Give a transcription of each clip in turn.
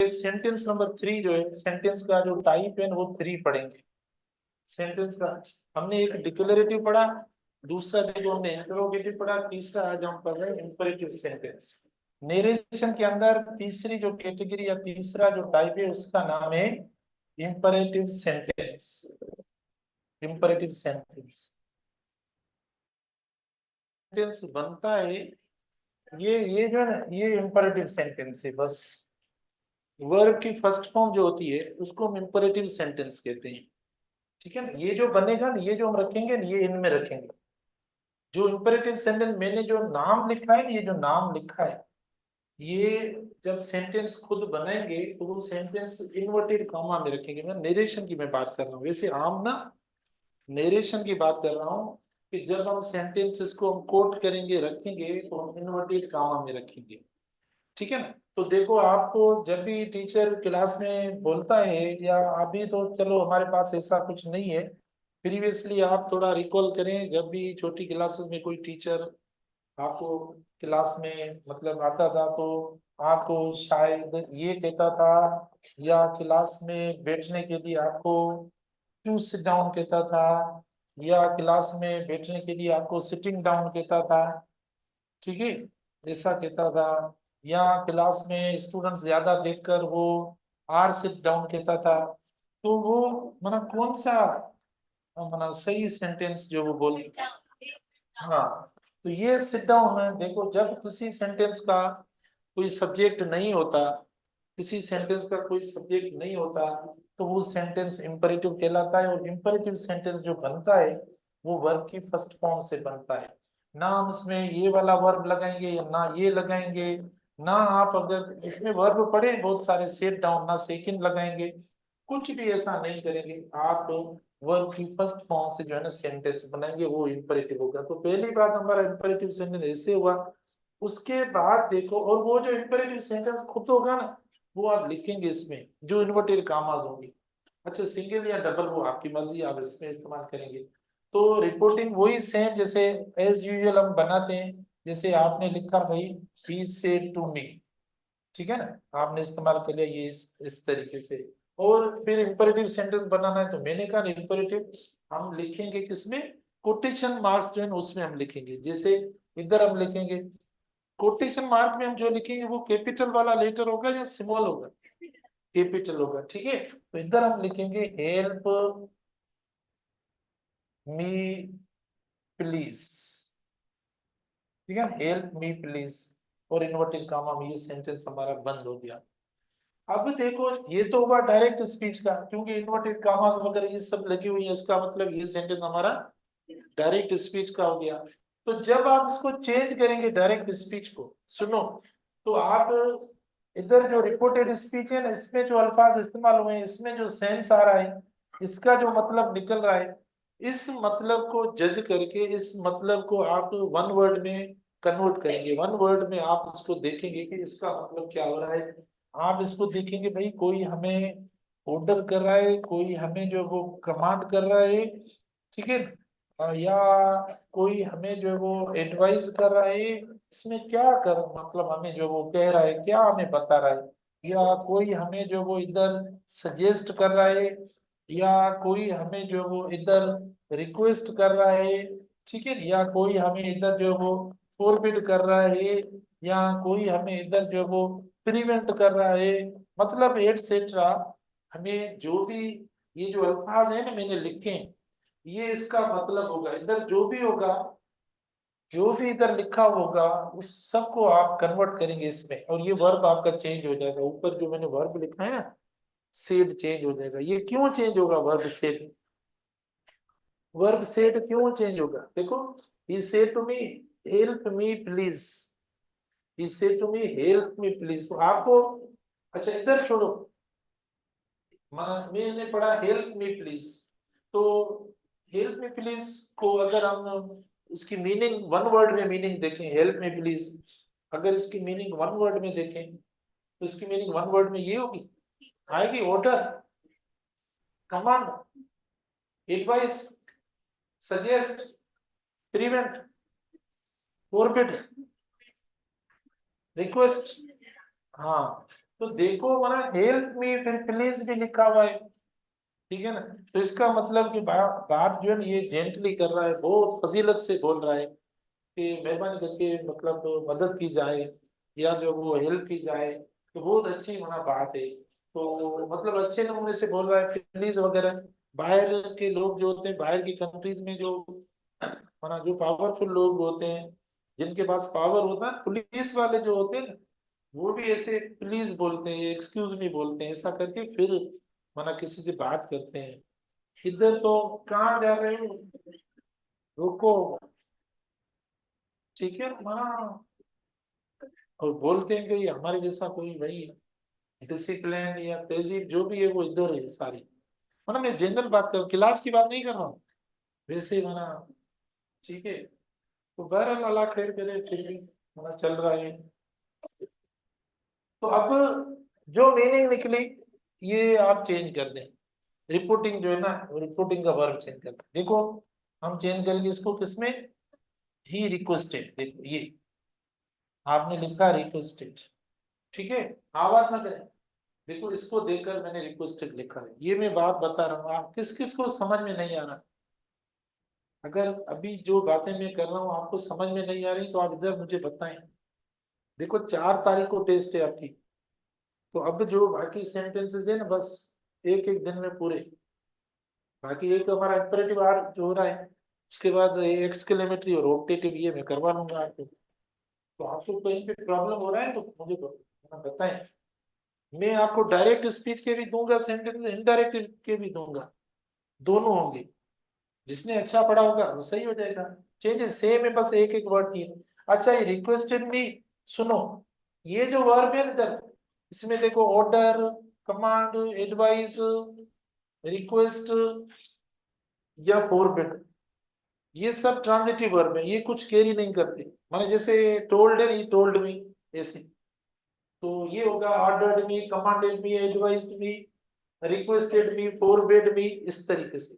Sentence number 3 जो है, sentence का जो टाइप है वो 3 पढ़ेंगे। सेंटेंस का हमने एक डिक्लेरेटिव पढ़ा, दूसरा देखो हमने इंटरोगेटिव पढ़ा, तीसरा आज हम पढ़ रहे हैं इंपेरेटिव सेंटेंस। नेरेशन के अंदर तीसरी जो कैटेगरी या तीसरा जो टाइप है उसका नाम है इंपेरेटिव सेंटेंस। इंपेरेटिव सेंटेंस बनता है, ये जो है ना, ये इंपेरेटिव सेंटेंस है। बस वर्ब की फर्स्ट फॉर्म जो होती है उसको हम इंपेरेटिव सेंटेंस कहते हैं। ठीक है ना, ये जो बनेगा ना, ये जो हम रखेंगे ना, ये इनमें रखेंगे। जो इंपेरेटिव सेंटेंस मैंने जो नाम लिखा है ना, ये जो नाम लिखा है, ये जब सेंटेंस खुद बनाएंगे तो वो सेंटेंस इन्वर्टेड कॉमा में रखेंगे। मैं नरेशन की मैं बात कर रहा हूँ, वैसे आम ना नरेशन की बात कर रहा हूँ कि जब हम सेंटेंसेस को हम कोट करेंगे रखेंगे तो हम इन्वर्टेड कॉमा में रखेंगे। ठीक है ना। तो देखो, आपको जब भी टीचर क्लास में बोलता है, या अभी तो चलो हमारे पास ऐसा कुछ नहीं है, प्रीवियसली आप थोड़ा रिकॉल करें, जब भी छोटी क्लासेस में कोई टीचर आपको क्लास में मतलब आता था तो आपको शायद ये कहता था, या क्लास में बैठने के लिए आपको टू सिट डाउन कहता था, या क्लास में बैठने के लिए आपको सिटिंग डाउन कहता था। ठीक है, ऐसा कहता था। या क्लास में स्टूडेंट्स ज्यादा देखकर वो आर सिट डाउन कहता था। तो वो माना कौन सा माना सही सेंटेंस जो वो बोल। हाँ, तो ये सिट डाउन है। देखो, जब किसी सेंटेंस का कोई सब्जेक्ट नहीं होता, किसी सेंटेंस का कोई सब्जेक्ट नहीं होता, तो वो सेंटेंस इंपेरेटिव कहलाता है। और इंपेरेटिव सेंटेंस जो बनता है वो वर्ब की फर्स्ट फॉर्म से बनता है। ना हम इसमें ये वाला वर्ब लगाएंगे या ना ये लगाएंगे। ना आप अगर इसमें वर्ब पढ़े बहुत सारे, सेट डाउन ना सेकंड लगाएंगे, कुछ भी ऐसा नहीं करेंगे आप। वर्ब की फर्स्ट फॉर्म से जो है ना सेंटेंस बनाएंगे, वो इंपेरेटिव होगा। तो पहली बात हमारा इंपेरेटिव सेंटेंस ऐसे हुआ। उसके बाद देखो, और वो जो इंपेरेटिव सेंटेंस खुद होगा ना, वो आप लिखेंगे इसमें जो इन्वर्टेड कामाज होंगे। अच्छा, सिंगल या डबल वो आपकी मर्जी, आप इसमें इस्तेमाल करेंगे। तो रिपोर्टिंग वही सेम जैसे एज यूजुअल हम बनाते हैं। जैसे आपने लिखा भाई, ही सेड टू मी, ठीक है ना, आपने इस्तेमाल कर लिया ये इस तरीके से। और फिर इंपेरेटिव सेंटेंस बनाना है तो मैंने कहा इंपेरेटिव हम लिखेंगे किसमें, कोटेशन मार्क्स जो है ना उसमें हम लिखेंगे। जैसे इधर हम लिखेंगे, कोटेशन मार्क में हम जो लिखेंगे वो कैपिटल वाला लेटर होगा या स्मॉल होगा, कैपिटल होगा। ठीक है, तो इधर हम लिखेंगे हेल्प मी प्लीज। ठीक है, हेल्प मी प्लीज, और इन्वर्टेड कामा में ये सेंटेंस हमारा बंद हो गया। अब देखो, ये तो हुआ डायरेक्ट स्पीच का, क्योंकि इन्वर्टेड कामास वगैरह ये सब लगी हुई है, इसका मतलब ये सेंटेंस हमारा डायरेक्ट स्पीच का हो गया। तो जब आप इसको चेंज करेंगे डायरेक्ट स्पीच को, सुनो, तो आप इधर जो रिपोर्टेड स्पीच है ना, इसमें जो अल्फाज इस्तेमाल हुए हैं, इसमें जो सेंस आ रहा है, इसका जो मतलब निकल रहा है, इस मतलब को जज करके इस मतलब को आप वन वर्ड में कन्वर्ट करेंगे। वन वर्ड में आप इसको देखेंगे कि इसका मतलब क्या हो रहा है। आप इसको देखेंगे भाई, कोई हमें ऑर्डर कर रहा है, कोई हमें जो वो कमांड कर रहा है, ठीक है, या कोई हमें जो वो एडवाइस कर रहा है। इसमें क्या कर मतलब हमें जो वो कह रहा है, क्या हमें बता रहा है, या कोई हमें जो वो इधर सजेस्ट कर रहा है, या कोई हमें जो वो इधर रिक्वेस्ट कर रहा है, ठीक है, या कोई हमें इधर जो वो फॉरबिड कर रहा है, या कोई हमें इधर जो वो प्रिवेंट कर रहा है, मतलब एटसेट्रा। हमें जो भी ये जो अल्फाज है ना मैंने लिखे हैं, ये इसका मतलब होगा। इधर जो भी होगा, जो भी इधर लिखा होगा, उस सबको आप कन्वर्ट करेंगे इसमें, और ये वर्ब आपका चेंज हो जाएगा। ऊपर जो मैंने वर्ब लिखा है ना, सेड चेंज हो जाएगा। ये क्यों चेंज होगा वर्ब सेड? वर्ब सेड क्यों चेंज होगा? देखो, he said to me help me please, he said to me help me please. तो आपको, अच्छा इधर छोड़ो, मैंने पढ़ा हेल्प मी प्लीज। तो हेल्प मी प्लीज को अगर हम इसकी मीनिंग वन वर्ड में मीनिंग देखें, हेल्प मी प्लीज, अगर इसकी मीनिंग वन वर्ड में देखें तो इसकी मीनिंग वन वर्ड में ये होगी, आएगी order, command, advice, suggest, prevent, forbid, request. हाँ, तो देखो माना हेल्प मी, फिर प्लीज भी लिखा हुआ है, ठीक है ना। तो इसका मतलब कि बात जो है ना ये जेंटली कर रहा है, बहुत फजीलत से बोल रहा है कि मेहरबानी करके मतलब मदद की जाए या जो वो हेल्प की जाए, तो बहुत अच्छी माना बात है। तो मतलब अच्छे नमूने से बोल रहा है प्लीज वगैरह। बाहर के लोग जो होते हैं, बाहर की कंट्रीज में जो माना जो पावरफुल लोग होते हैं, जिनके पास पावर होता है, पुलिस वाले जो होते हैं ना, वो भी ऐसे प्लीज बोलते हैं, एक्सक्यूज मी बोलते हैं, ऐसा करके फिर माना किसी से बात करते हैं। इधर तो कहाँ जा रहे हो, रुको, ठीक है हाँ। और बोलते हैं कि हमारे जैसा कोई भाई डिसिप्लिन या तहजीब जो भी है वो इधर है सारी। मतलब मैं जनरल बात कर, क्लास की बात नहीं कर रहा हूँ, वैसे माना, ठीक है। तो बहरहाल अल्लाह खैर करे, फिर भी माना चल रहा है। तो अब जो मीनिंग निकली ये आप चेंज कर दें। रिपोर्टिंग जो है ना, रिपोर्टिंग का वर्ब चेंज कर दें। देखो हम चेंज करेंगे इसको किसमें, ही रिक्वेस्टेड। देखो ये आपने लिखा रिक्वेस्टेड, ठीक है, आवाज ना करें। देखो इसको देखकर मैंने रिक्वेस्टेड लिखा है, ये मैं बात बता रहा हूँ, आप किस किस को समझ में नहीं आ रहा। अगर अभी जो बातें मैं कर रहा हूँ आपको समझ में नहीं आ रही तो आप इधर मुझे बताएं। देखो 4 तारीख को टेस्ट है आपकी, तो अब जो बाकी सेंटेंसेस है ना बस एक एक दिन में पूरे, बाकी एक हमारा इंपेरेटिव आर जो हो रहा है, उसके बाद एक्सक्लेमेटरी और ऑप्टेटिव ये मैं करवा लूंगा आपको। तो आपको कहीं पे प्रॉब्लम हो रहा है तो मुझे बताएं। मैं आपको डायरेक्ट स्पीच के भी दूंगा सेंटेंस, इनडायरेक्ट के भी दूंगा, दोनों होंगे। जिसने अच्छा पढ़ा होगा वो सही हो जाएगा। चेंजेस सेम है, बस एक एक वर्ड की है। अच्छा ये रिक्वेस्टेड भी सुनो, ये जो वर्ब है इधर, इसमें देखो ऑर्डर, कमांड, एडवाइस, रिक्वेस्ट या फॉरबिड, ये सब ट्रांजिटिव वर्ब है, ये कुछ कैरी नहीं करते। माने जैसे टोल्ड है, ये टोल्ड मी ऐसे, तो ये होगा ऑर्डर्ड मी, कमांडेड मी, एडवाइज्ड मी, रिक्वेस्टेड मी, फॉरबिड मी, इस तरीके से।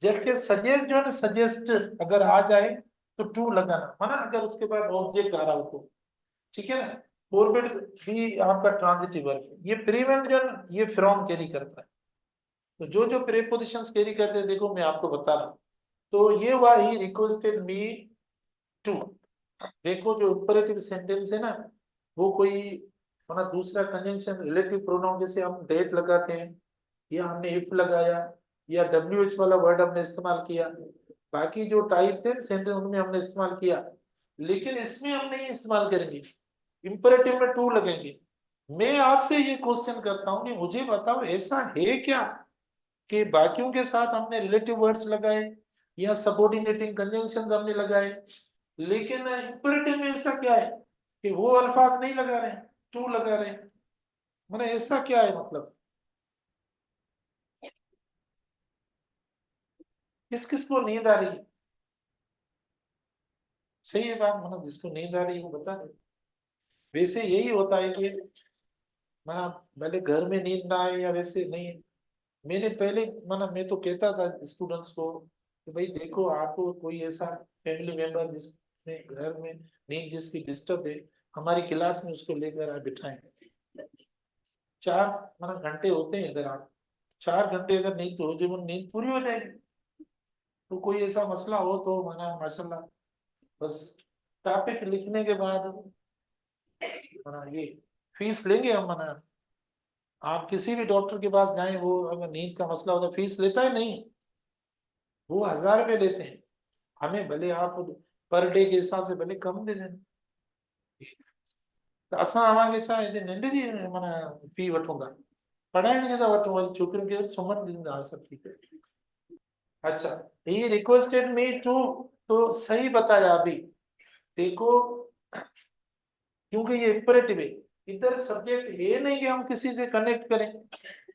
जबकि सजेस्ट जो है ना, सजेस्ट अगर आ जाए तो टू लगाना, है ना, अगर उसके बाद ऑब्जेक्ट आ रहा हो तो, ठीक है ना। फॉरबिड भी आपका ट्रांजिटिव वर्ब है। ये प्रीवेंट जो है ना, ये फ्रॉम कैरी करता है। तो जो जो प्रीपोजिशंस कैरी करते हैं देखो मैं आपको बता रहा हूँ। तो ये हुआ ही रिक्वेस्टेड मी टू। देखो जो इंपरेटिव सेंटेंस है ना, वो कोई अपना दूसरा कंजंक्शन रिलेटिव प्रोनाउन, जैसे हम डेट लगाते हैं या हमने इफ लगाया या डब्ल्यू एच वाला वर्ड हमने इस्तेमाल किया, बाकी जो टाइप थे सेंटेंस उनमें हमने इस्तेमाल किया, लेकिन इसमें हम नहीं इस्तेमाल करेंगे, इंपरेटिव में टू लगेंगे। मैं आपसे ये क्वेश्चन करता हूँ कि मुझे बताओ ऐसा है क्या कि बाकियों के साथ हमने रिलेटिव वर्ड्स लगाए या सबऑर्डिनेटिंग कंजंक्शंस हमने लगाए, लेकिन इंपरेटिव में ऐसा क्या है कि वो अल्फाज नहीं लगा रहे हैं, टू लगा रहे हैं। मैंने ऐसा क्या है मतलब, किस किस को नींद आ रही है, सही है बात, मतलब जिसको नींद आ रही है वो बता दे। वैसे यही होता है कि मैं भले घर में नींद ना आए या वैसे नहीं, मैंने पहले मतलब मैं तो कहता था स्टूडेंट्स को कि भाई देखो आपको कोई ऐसा फैमिली मेंबर जिसमें घर में नींद जिसकी डिस्टर्ब है, हमारी क्लास में उसको लेकर आ बिठाएं। 4 घंटे होते हैं इधर, आप 4 घंटे अगर नींद हो जाए नींद पूरी हो जाएगी। तो कोई ऐसा मसला हो तो माना माशाल्लाह, बस टॉपिक लिखने के बाद माना ये फीस लेंगे हम, माना आप किसी भी डॉक्टर के पास जाएं, वो अगर नींद का मसला होता है फीस लेता है नहीं, वो 1000 रुपये लेते हैं। हमें भले आप पर डे के हिसाब से भले कम दे दें, तो असां आवांगे छा हिते निंड जी माना फी वठूंगा, पढ़ाइण जी था वठूं, वरी छोकिरियुनि खे सुम्हण ॾींदा सब ठीक है। अच्छा, ही रिक्वेस्टेड मी टू, तो सही बताया अभी। देखो क्योंकि ये इम्परेटिव है, इधर सब्जेक्ट है नहीं कि हम किसी से कनेक्ट करें,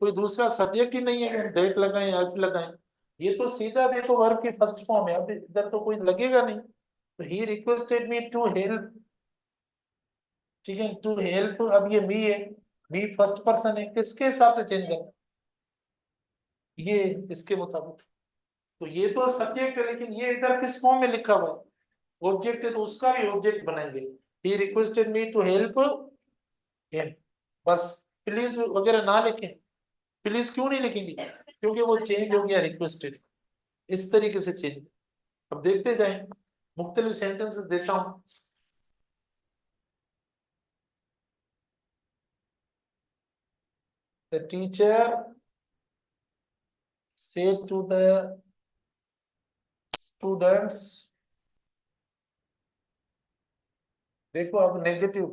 कोई दूसरा सब्जेक्ट ही नहीं है कि हम दैट लगाएं हेल्प लगाएं। ये तो सीधा देखो वर्ब की फर्स्ट फॉर्म है, अब इधर तो कोई लगेगा नहीं। तो he requested me to help, ठीक है, टू हेल्प, अब ये मी है, मी फर्स्ट पर्सन है, किसके हिसाब से चेंज करना, ये इसके मुताबिक। तो ये तो सब्जेक्ट है, लेकिन ये इधर किस फॉर्म में लिखा हुआ है, ऑब्जेक्ट है, तो उसका भी ऑब्जेक्ट बनाएंगे। He requested me to help him, बस प्लीज वगैरह ना लिखें। प्लीज क्यों नहीं लिखेंगे? क्योंकि वो चेंज हो गया रिक्वेस्टेड, इस तरीके से चेंज। अब देखते जाएं, मुख्तलिफ सेंटेंसेस देता हूं। The teacher said to the students, देखो अब negative,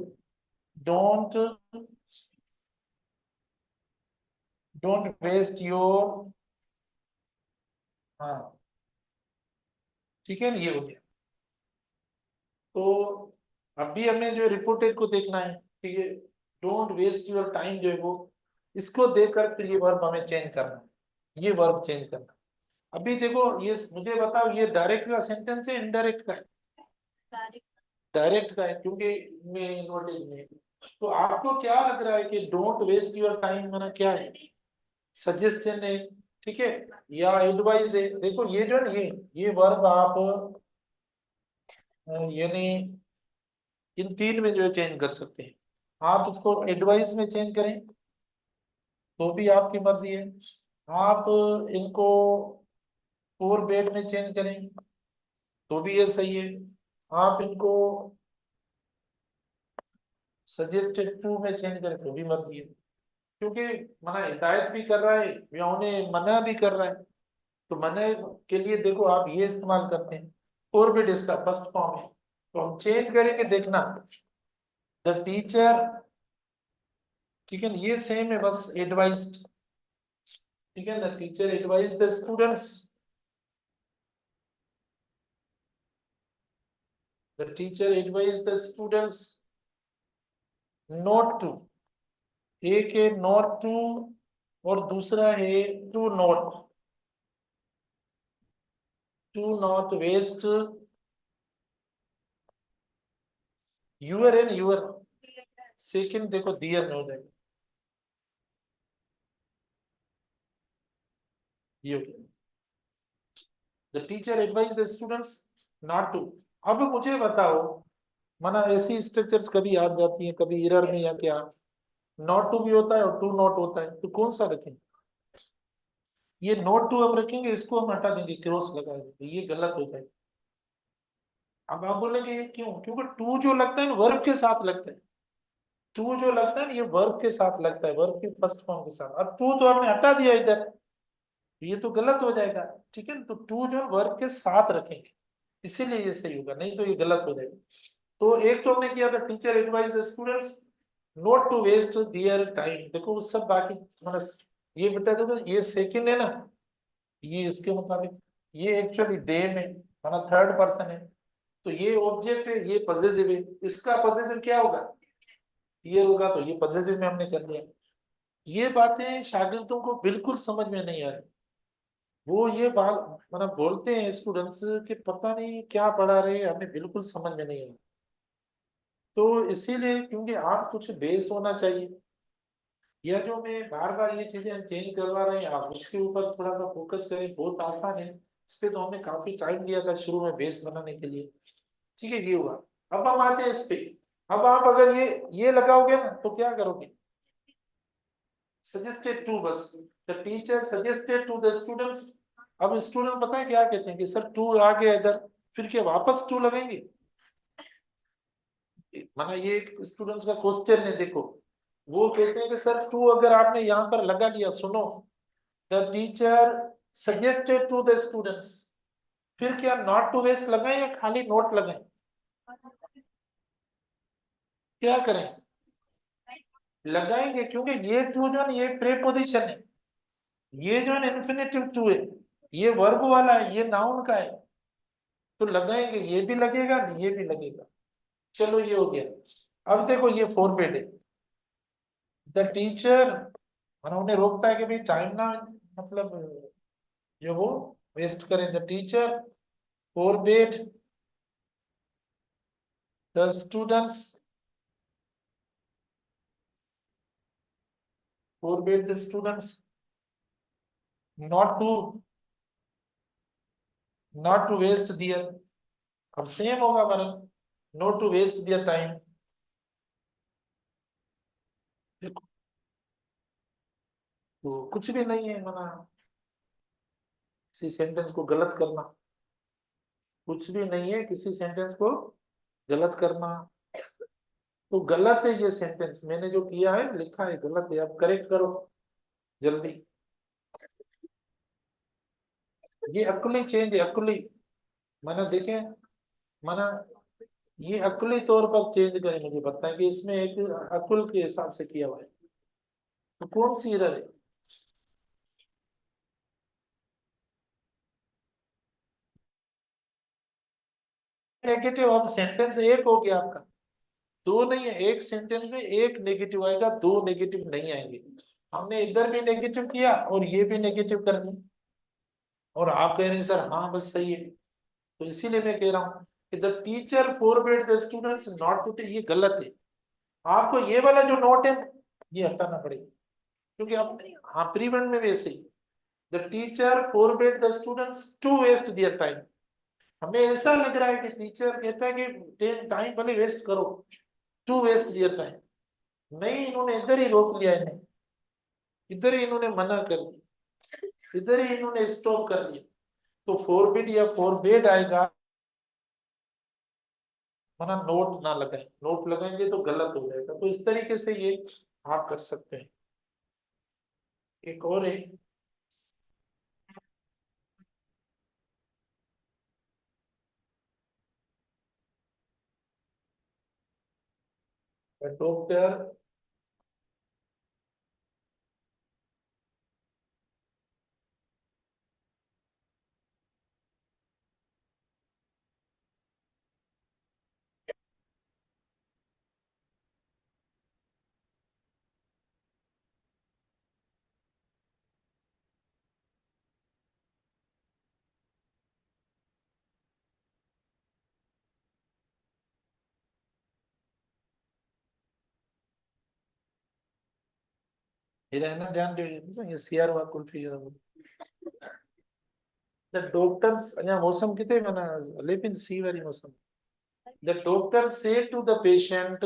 don't don't waste your, हाँ ठीक है ना, ये हो गया। तो अभी हमें जो रिपोर्टेड को देखना है, ठीक है, डोंट वेस्ट योर टाइम जो है वो, इसको देखकर फिर ये वर्ब हमें चेंज करना है, ये वर्ब चेंज करना। अभी देखो ये मुझे बताओ, ये डायरेक्ट का सेंटेंस है इनडायरेक्ट का है? डायरेक्ट का है, क्योंकि में इन्वर्टेड में। तो आपको क्या लग रहा है कि डोंट वेस्ट योर टाइम माना क्या है? सजेशन है, ठीक है, या एडवाइस है? देखो ये जो है ना, ये वर्ब आप यानी इन तीन में जो है चेंज कर सकते हैं। आप इसको एडवाइस में चेंज करें तो भी आपकी मर्जी है, आप इनको फोर बेड में चेंज करें तो भी ये सही है, आप इनको सजेस्टेड टू में चेंज करें तो भी मर्जी है। क्योंकि मना हिदायत भी कर रहा है या उन्हें मना भी कर रहा है, तो मना के लिए देखो आप ये इस्तेमाल करते हैं, फोर बेड इसका फर्स्ट फॉर्म है, तो हम चेंज करेंगे, देखना द टीचर, ठीक है ना, ये सेम है बस एडवाइज्ड, ठीक है, the teacher advise the students, the teacher advise the students not to, एक है नॉट टू और दूसरा है to not waste your and your, second देखो दियर में हो जाएगा, ये हो गया, the teacher advise the students not to. अब मुझे बताओ, माना ऐसी स्ट्रक्चर्स कभी आ जाती हैं कभी एरर में या क्या, नॉट टू भी होता है और टू नॉट होता है, तो कौन सा रखें? ये नॉट टू हम रखेंगे, इसको हम हटा देंगे, क्रॉस लगा देंगे, ये गलत होता है। अब आप बोलेंगे ये क्यों? क्योंकि टू जो लगता है ना वर्ब के साथ लगता है, टू जो लगता है ना ये वर्ब के साथ लगता है, वर्ब की फर्स्ट फॉर्म के साथ। अब टू तो आपने हटा दिया इधर, ये तो गलत हो जाएगा, ठीक है ना, तो टू जो वर्ब के साथ रखेंगे, इसीलिए ये सही होगा, नहीं तो ये गलत हो जाएगा। तो एक तो हमने किया था teacher advise the students not to waste their time, देखो वो सब बाकी मतलब ये बेटा देखो ये सेकंड है ना, ये इसके मुताबिक, ये एक्चुअली दे में माना थर्ड पर्सन है, तो ये ऑब्जेक्ट है, ये पॉसेसिव है, इसका पॉसेसिव क्या होगा? ये होगा, तो ये पॉसेसिव में हमने कर लिया। ये बातें शागिर्दों को बिल्कुल समझ में नहीं आ रही, वो ये बात मतलब बोलते हैं स्टूडेंट्स कि पता नहीं क्या पढ़ा रहे हैं, हमें बिल्कुल समझ में नहीं आ रहा। तो इसीलिए क्योंकि आप कुछ बेस होना चाहिए, या जो मैं बार बार ये चीजें हम चेंज करवा रहे हैं आप उसके ऊपर थोड़ा सा फोकस करें, बहुत आसान है। इस पे तो हमने काफी टाइम लिया था शुरू में बेस बनाने के लिए, ठीक है, ये हुआ। अब हम आते हैं इस पे। अब आप अगर ये लगाओगे ना तो क्या करोगे? सजेस्टेड टू, बस the teacher suggested to the students. अब स्टूडेंट पता है क्या कहते हैं कि सर टू आ गया इधर, फिर क्या वापस टू लगाएंगे? माना ये एक स्टूडेंट्स का क्वेश्चन है, देखो वो कहते हैं कि सर टू अगर आपने यहाँ पर लगा लिया, सुनो, the teacher suggested to the students, फिर क्या नॉट टू वेस्ट लगाएं या खाली नोट लगाएं? क्या करें? लगाएंगे, क्योंकि ये टू जो है ना, ये प्रेपोजिशन है, ये जो है इन्फिनेटिव टू है, ये वर्ब वाला है, ये नाउन का है, तो लगाएंगे, ये भी लगेगा ये भी लगेगा। चलो ये हो गया। अब देखो ये फॉरवर्ड है, द टीचर उन्हें रोकता है कि भाई टाइम ना मतलब जो वो वेस्ट करें, the teacher forbade the students, forbade the students not to not to waste their, अब सेम होगा वरन, not to waste their time. तो कुछ भी नहीं है मना किसी सेंटेंस को गलत करना, कुछ भी नहीं है किसी सेंटेंस को गलत करना। तो गलत है ये सेंटेंस, मैंने जो किया है लिखा है गलत है, अब करेक्ट करो जल्दी। ये अकुली चेंज है, अकुली माना देखें, माना ये अकुली तौर पर चेंज करें, मुझे पता है कि इसमें एक अकुल के हिसाब से किया हुआ है। तो कौन सी एरर है? नेगेटिव, अब सेंटेंस एक हो गया आपका, दो नहीं है, एक सेंटेंस में एक नेगेटिव आएगा, दो नेगेटिव नहीं आएंगे। हमने इधर भी नेगेटिव किया और ये भी नेगेटिव कर दिया, और आप कह रहे हैं सर हाँ बस सही है। तो इसीलिए मैं कह रहा हूँ कि the teacher forbid the students not to take, ये गलत है। आपको ये वाला जो नोट है ये हटाना पड़ेगा, क्योंकि आप हाँ प्रीवेंट में वैसे ही the teacher forbid the students to waste their time. हमें ऐसा लग रहा है कि टीचर कहता है कि टाइम भले वेस्ट करो, टू वेस्ट दियर टाइम नहीं, इन्होंने इधर ही रोक लिया, इन्हें इधर ही इन्होंने मना कर दिया, इधर ही इन्होंने स्टॉप कर दिया। तो फोरबिड या फोरबेड आएगा, मना नोट ना लगाए, नोट लगाएंगे तो गलत हो जाएगा। तो इस तरीके से ये आप कर सकते हैं। एक और है, डॉक्टर ये रहना ध्यान दो, ये सीआर वा कुल्फी द डॉक्टर्स अञा मौसम किथे माना लेकिन सी वाली मौसम, the doctor say to the patient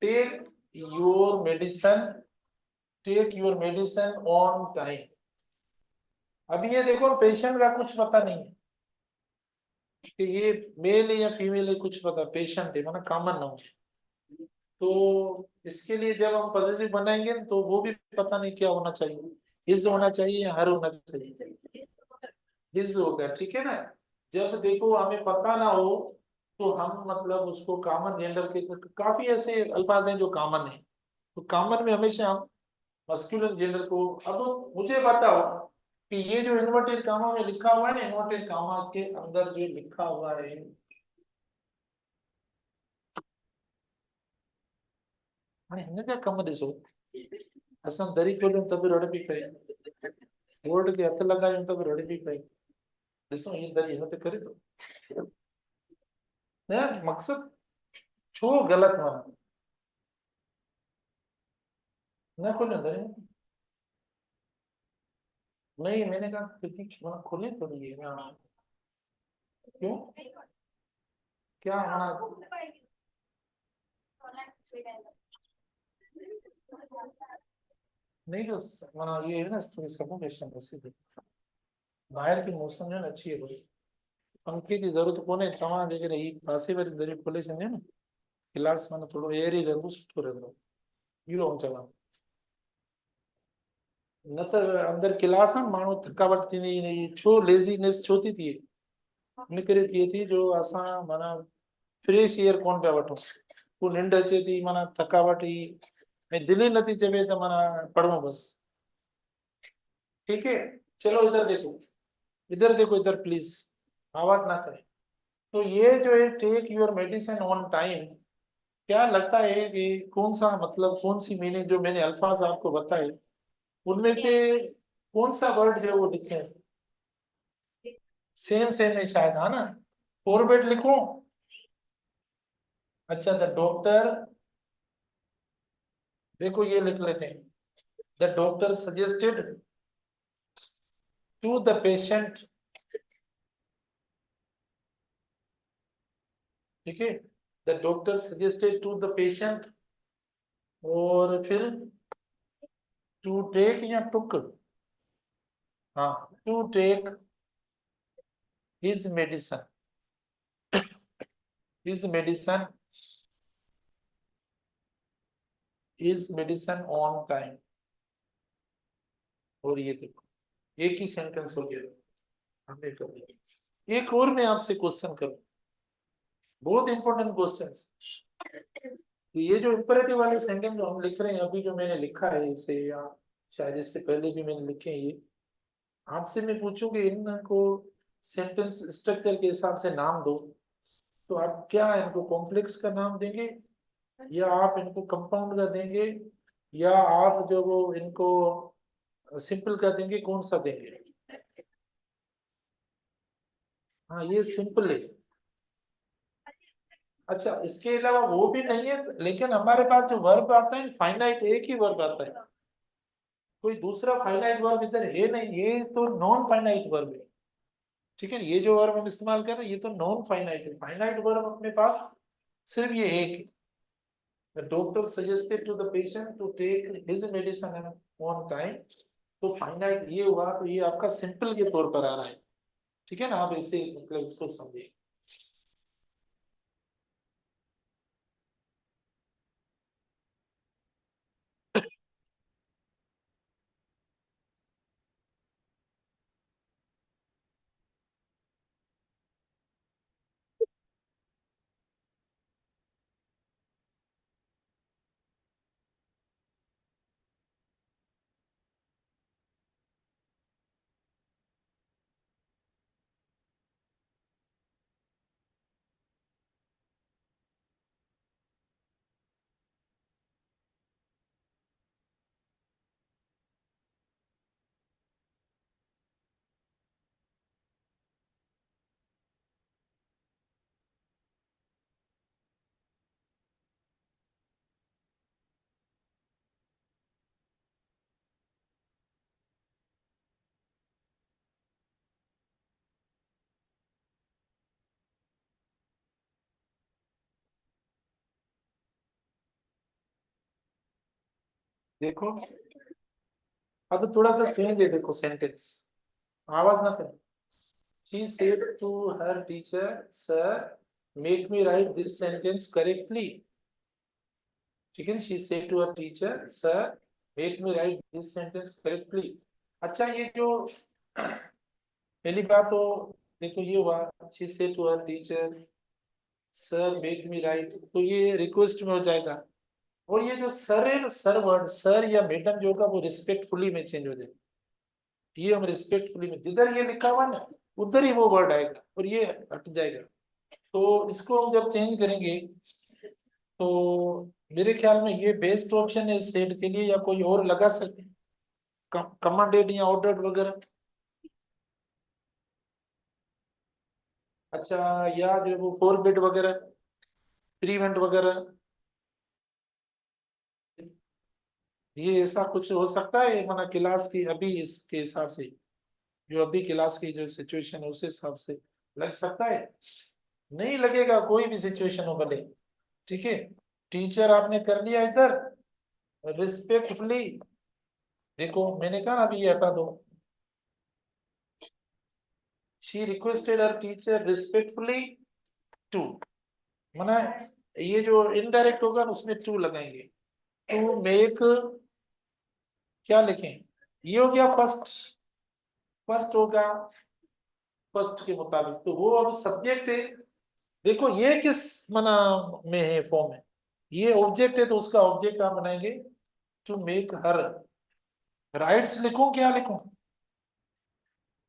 take your medicine, take your medicine on time. अब ये देखो पेशेंट का कुछ पता नहीं है कि ये मेल है या फीमेल है, कुछ पता, पेशेंट है माना कॉमन नाउन। तो इसके लिए जब हम पॉजिटिव बनाएंगे ना, तो वो भी पता नहीं क्या होना चाहिए, इज होना चाहिए या हर होना चाहिए, इज होगा, ठीक है ना। जब देखो हमें पता ना हो तो हम मतलब उसको कॉमन जेंडर के काफी ऐसे अल्फाज हैं जो कॉमन है, तो कॉमन में हमेशा हम मस्कुलिन जेंडर को। अब मुझे बताओ कि ये जो इन्वर्टेड कामा में लिखा हुआ है ना, इन्वर्टेड कामा के अंदर जो लिखा हुआ है, हाणे हिन जा कम ॾिसो, असां दरी खोलियूं त बि रड़ पई पए, बोर्ड खे हथ लॻायूं त बि रड़ पई पए। ॾिसो हीअ दरी हिन ते करे थो, न मक़सद छो ग़लत माना, न खोलियो दरी, नहीं मैंने कहा खिड़की खोले थोड़ी है ना, क्यों क्या हमारा, नहीं जो माना ये है ना थोड़ी सफोकेशन बस बाहर की मौसम जो है ना अच्छी है थोड़ी, पंखे की जरूरत कोन्हे, तव्हां जेकॾहिं ही पासे वारी दरी खोले छॾियो न, गिलास माना थोड़ो एयर ही रहंदो, सुठो रहंदो, इहो आऊं चवां। न त अंदर क्लास आहे माण्हू थकावट थींदी, छो लेज़ीनेस छो थी थिए, इन करे थिए थी जो असां माना फ्रेश एयर कोन पिया वठूं, पोइ निंड अचे थी माना थकावट ई, ऐं दिलि ई नथी चवे त माना पढ़ूं बस। ठीक है, चलो इधर देखो, इधर देखो, इधर प्लीज आवाज ना करें। तो ये जो है take your medicine on time, क्या लगता है कि कौन सा मतलब कौन सी मीनिंग जो मैंने अल्फाज आपको बताए उनमें से कौन सा वर्ड जो है वो लिखे हैं? सेम सेम है शायद, है ना। फॉरवर्ड लिखूं, अच्छा द डॉक्टर, देखो ये लिख लेते हैं, the doctor suggested to the patient, ठीक है, the doctor suggested to the patient, और फिर टू टेक या टुक, हाँ, to take his medicine, his medicine, his medicine on time. और ये देखो एक ही सेंटेंस हो गया, हमने कर दिया। एक और मैं आपसे क्वेश्चन करूं, बहुत इंपॉर्टेंट क्वेश्चन। ये जो इंपेरेटिव वाले सेंटेंस जो हम लिख रहे हैं अभी, जो मैंने लिखा है इसे, या शायद इससे पहले भी मैंने लिखे हैं ये, आपसे मैं पूछूंगी इनको सेंटेंस स्ट्रक्चर के हिसाब से नाम दो, तो आप क्या इनको कॉम्प्लेक्स का नाम देंगे, या आप इनको कंपाउंड का देंगे, या आप जो वो इनको सिंपल का देंगे, कौन सा देंगे? हाँ, ये सिंपल है। अच्छा, इसके अलावा वो भी नहीं है, लेकिन हमारे पास जो वर्ब आता है फाइनाइट, एक ही वर्ब आता है, कोई दूसरा फाइनाइट वर्ब इधर है नहीं, ये तो नॉन फाइनाइट वर्ब है। ठीक है, ये जो वर्ब हम इस्तेमाल कर रहे हैं ये तो नॉन फाइनाइट है, फाइनाइट वर्ब अपने पास सिर्फ ये एक है। The doctor suggested to the patient to take his medicine on time। तो फाइनाइट ये हुआ, तो ये आपका सिंपल के तौर पर आ रहा है। ठीक है ना, आप इसे मतलब इसको समझिए। देखो अब थोड़ा सा चेंज है, देखो सेंटेंस, आवाज ना करें। She said to her teacher, "Sir, make me write this sentence correctly." ठीक है, she said to her teacher, "Sir, make me write this sentence correctly." अच्छा, ये जो पहली बात तो देखो ये हुआ, she said to her teacher, "Sir, make me write", तो ये रिक्वेस्ट में हो जाएगा। और ये जो सर है ना, सर वर्ड, सर या मैडम जो होगा वो रिस्पेक्टफुली में चेंज हो जाएगा। ये हम रिस्पेक्टफुली में, जिधर ये लिखा हुआ ना उधर ही वो वर्ड आएगा और ये हट जाएगा। तो इसको हम जब चेंज करेंगे तो मेरे ख्याल में ये बेस्ट ऑप्शन है इस सेट के लिए, या कोई और लगा सकते हैं कमांडेड या ऑर्डर्ड वगैरह। अच्छा, या जो वो फॉरबिड वगैरह, प्रीवेंट वगैरह, ये ऐसा कुछ हो सकता है, माना क्लास की अभी इसके हिसाब से, जो अभी क्लास की जो सिचुएशन है उस हिसाब से लग सकता है। नहीं लगेगा, कोई भी सिचुएशन हो भले। ठीक है, टीचर आपने कर लिया इधर रिस्पेक्टफुली, देखो मैंने कहा ना अभी ये हटा दो। She requested her teacher respectfully to, माना ये जो इनडायरेक्ट होगा ना उसमें टू लगाएंगे, टू मेक, क्या लिखें, ये हो गया फर्स्ट, फर्स्ट होगा फर्स्ट के मुताबिक, तो वो अब सब्जेक्ट है। देखो ये किस मना में है, फॉर्म है, ये ऑब्जेक्ट है तो उसका ऑब्जेक्ट आप बनाएंगे टू मेक हर। राइट्स लिखूं, क्या लिखूं,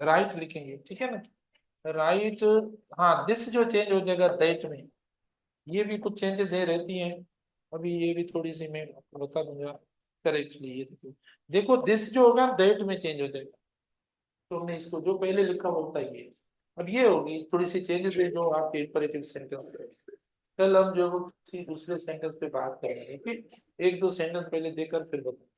राइट लिखेंगे, ठीक है ना, राइट। हाँ, दिस जो चेंज हो जाएगा दैट में, ये भी कुछ चेंजेस है रहती हैं, अभी ये भी थोड़ी सी मैं आपको बता दूंगा करेक्टली। ये देखो दिस जो होगा दैट में चेंज हो जाएगा, तो हमने इसको जो पहले लिखा वो बताइए। अब ये होगी थोड़ी सी चेंजेस है जो आपके इंपरेटिव सेंटेंस। कल हम जो किसी दूसरे सेंटेंस पे बात करेंगे, फिर एक दो सेंटेंस पहले देकर फिर बताएंगे।